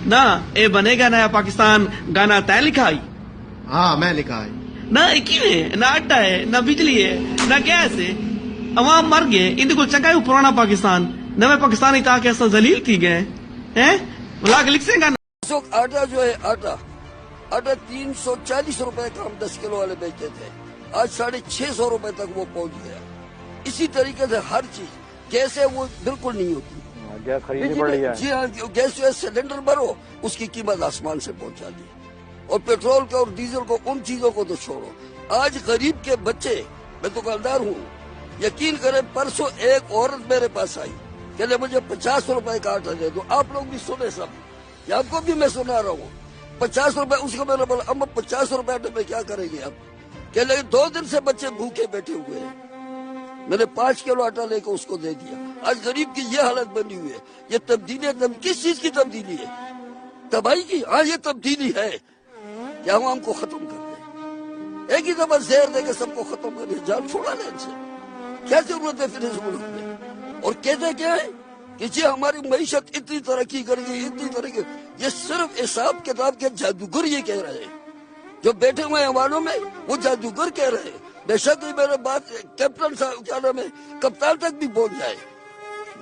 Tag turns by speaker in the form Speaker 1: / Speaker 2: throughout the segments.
Speaker 1: ना ये बनेगा नया पाकिस्तान गाना तय लिखा है।
Speaker 2: हाँ मैं लिखा है।
Speaker 1: ना है ना आटा है ना बिजली है ना गैस है। अवाम मर गए इनको चंगा पुराना पाकिस्तान नवे पाकिस्तानी ताकि ऐसा जलील थी गए हैं लाग लिख से गाना।
Speaker 3: आटा जो है आटा 340 रुपए का हम 10 किलो वाले बेचते थे, आज 650 रुपए तक वो पहुंच गया। इसी तरीके से हर चीज गैस है वो बिल्कुल नहीं होती,
Speaker 4: गैस खरीदनी पड़ रही है।
Speaker 3: जी हाँ, गैस जो है सिलेंडर भरो उसकी कीमत आसमान से पहुंचा दी, और पेट्रोल को और डीजल को उन चीजों को तो छोड़ो। आज गरीब के बच्चे, मैं दुकानदार हूँ, यकीन करें परसों एक औरत मेरे पास आई, कहले मुझे 50 रुपए का आटा दे दो। आप लोग भी सुने सब, या आपको भी मैं सुना रहा हूँ। 50 रुपए, उसको मैंने बोला अम्मा 50 रुपए आटे में क्या करेंगे आप? कहले 2 दिन से बच्चे भूखे बैठे हुए हैं। मैंने 5 किलो आटा लेकर उसको दे दिया। आज गरीब की ये हालत बनी हुई है। ये तब्दीली किस चीज की तब्दीली है? तबाही की। हाँ ये तब्दीली है कि हम को खत्म कर दे, एक ही दफा जहर देकर सबको खत्म कर दे, जान छोड़ा ले इनसे। क्या जरूरत है फिर इस मुल्क में? और कहते क्या है कि जी हमारी मईशत इतनी तरक्की कर गई, इतनी तरक्की। ये सिर्फ हिसाब किताब के जादूगर ये कह रहे हैं, जो बैठे हुए हवालों में वो जादूगर कह रहे हैं। बेशक ही मेरे बात कैप्टन साहब क्या नाम है, कप्तान तक भी पहुंच जाए,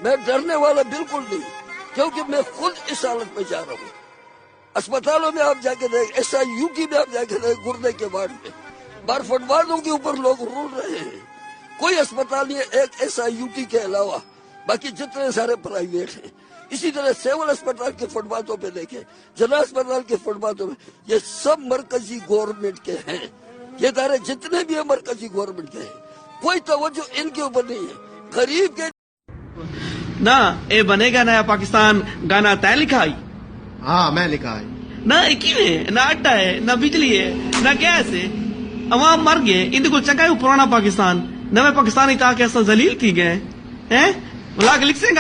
Speaker 3: मैं डरने वाला बिल्कुल नहीं, क्योंकि मैं खुद इस हालत में जा रहा हूँ। अस्पतालों में आप जाके देख, SIU में आप जाके देख, गुर्दे के वार्ड में बार फुटबॉलों के ऊपर लोग रुल रहे हैं। कोई अस्पताल नहीं है एक SIU के अलावा, बाकी जितने सारे प्राइवेट हैं। इसी तरह सिविल अस्पताल के फुटपाथों पे देखें, जिला अस्पताल के फुटपाथों में, ये सब मरकजी गवर्नमेंट के हैं। ये दायरे जितने भी है मरकजी गवर्नमेंट के हैं, कोई तवज्जो इनके ऊपर नहीं है। गरीब के
Speaker 1: ना ये बनेगा नया पाकिस्तान गाना तय लिखा है।
Speaker 2: हाँ मैं लिखा है।
Speaker 1: ना है ना आटा है ना बिजली है ना गैस है। अवाम मर गए इनको चंगा पुराना पाकिस्तान नवे पाकिस्तानी ताकि ऐसा जलील थी गए हैं लाग लिख से